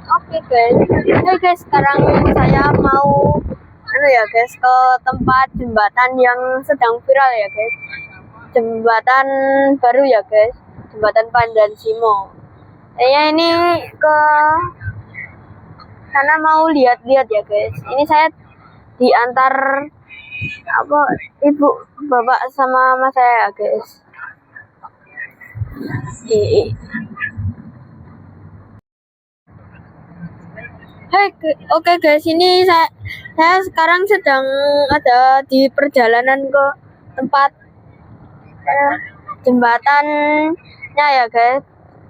Oke guys, sekarang saya mau ya guys ke tempat jembatan yang sedang viral ya guys. Jembatan baru ya guys, jembatan Pandan Simo. Saya ini ke sana mau lihat-lihat ya guys. Ini saya diantar ibu, bapak sama mas saya ya guys. Oke guys, ini saya sekarang sedang ada di perjalanan ke tempat jembatannya ya guys,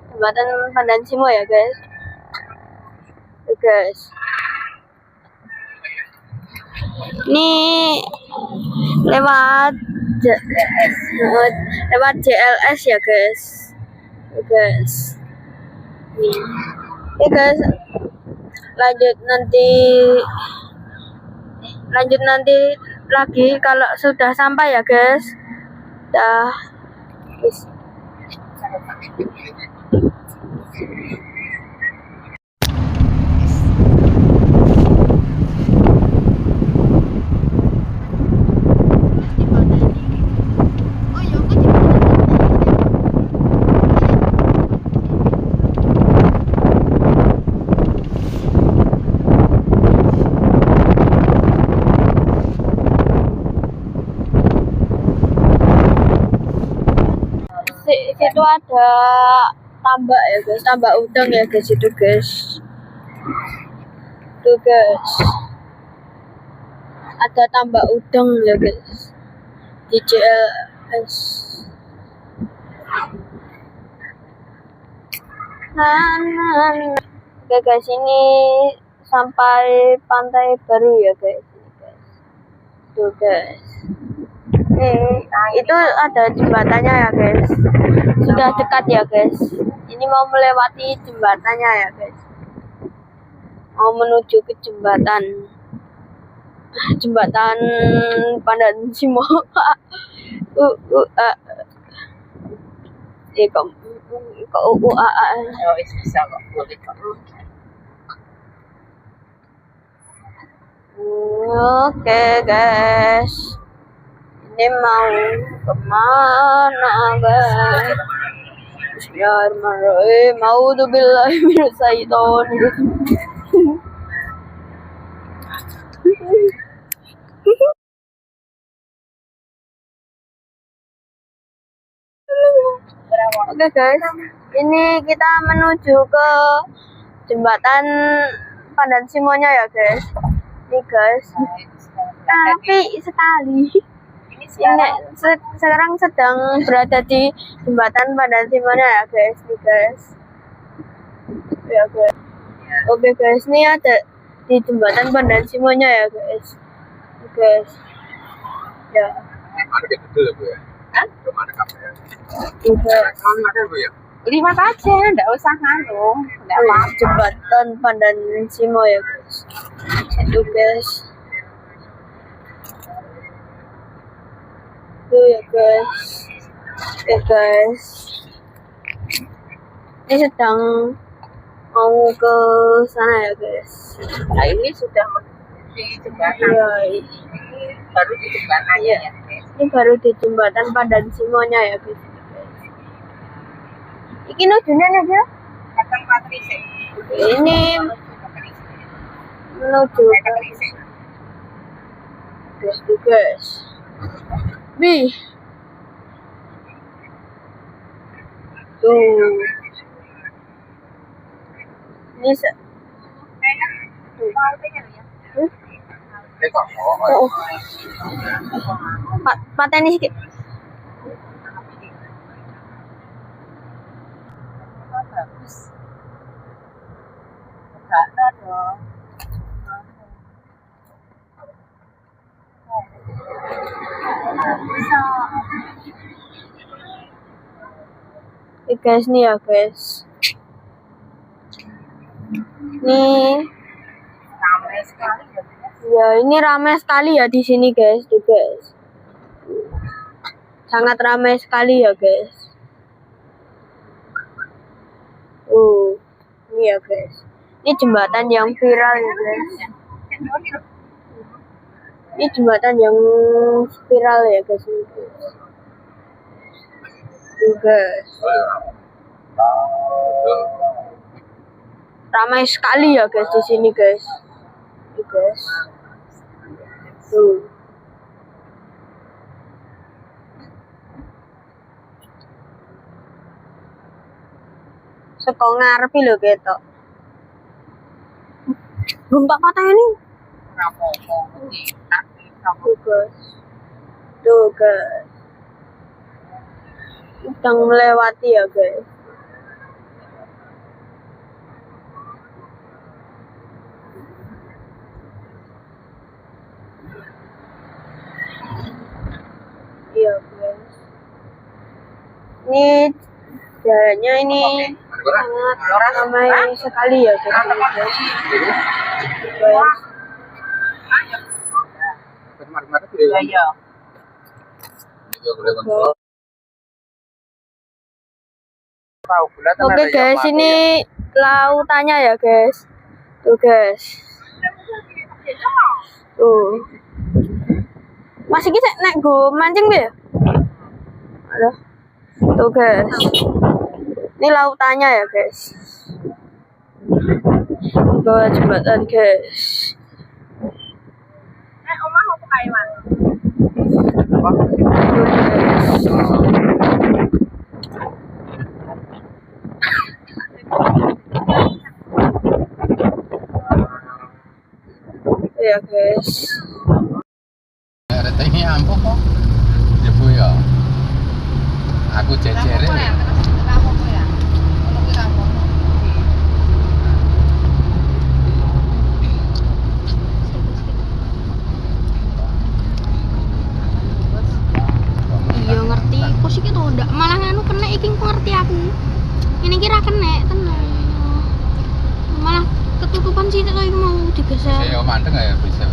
jembatan Pandan Simo ya guys. Ini lewat JLS ya guys. Nih guys, lanjut nanti lagi kalau sudah sampai ya guys. Dah. Situ ada tambak ya guys, tambak udang ya guys itu guys. Tuh guys, ada tambak udang ya guys di JLS. Oke guys, ini sampai pantai baru ya guys. Tuh guys. Itu ada jembatannya ya guys. Sudah dekat ya guys. Ini mau melewati jembatannya ya guys. Mau menuju ke jembatan Pandan Simo. Oke guys, ini mau kemana guys? Bismillahirrahmanirrahim. A'udzubillahi minasyaitonir rajim. Oke guys, ini kita menuju ke jembatan Pandan Simonya ya guys. Ini guys, tapi sekali. Ini sekarang sedang berada di jembatan Pandan Simonya ya guys. Nih guys. Ya guys. Oke guys, ini ada di jembatan Pandan Simonya ya guys. Guys. Ya. Ada betul Bu ya? Hah? Belum ada kamera. Juga Ada Bu ya? Lihat aja, enggak usah nganu. Enggak apa-apa. jembatan Pandan Simo ya guys. Itu guys. Tuh ya guys. Oke guys. Ini sedang mau ke sana ya guys. Nah, ini sudah di jembatan. Iya. Baru di jembatannya ya. Ini baru di jembatan Pandan Simonya ya guys. Iki nujunya aja. Datang Patrisik. Ini menuju guys. Bi. Tuh. Ini oh. Pateni sedikit. Bagus. Enggak ada dong. Guys nih ya guys. Nih. Ramai sekali ya. Ya, ini ramai sekali ya di sini guys, tuh guys. Sangat ramai sekali ya guys. Ini ya guys. Ini jembatan yang viral ya guys. Ini jembatan yang viral ya guys. Ini guys. Tuh guys. Ramai sekali ya guys di sini guys. Ini guys. Tuh. Seko ngarepi lho ketok. Belum tak patah ini. Rapopo di kaki sama Tuh guys. Tuh guys. Sedang melewati ya guys. Iya guys. Ini jalannya ini sangat ramai sekali ya guys. Ini, guys. Guys. Kemarin-kemarin tuh iya iya. juga boleh kontrol. Tahu kelihatan Oke ada yang guys, mati ini lautannya ya guys. Tuh guys. Tuh. Masih kita naik go mancing ya? Halo. Tuh guys. Ini lautannya ya guys. Bawah jembatan guys. Omah mau ke Taiwan. Tuh guys. Ya guys. Ada ini ampuh kok. Ya Bu ya. Aku jejere. Rapopo ya. Ono ki rapopo. Iya ngerti, kok sih gitu ndak malah anu kena iki ngerti aku. Ini kira kena tenang. Malah ketutupan sih kok mau digeser. Saya manteng ya bisa.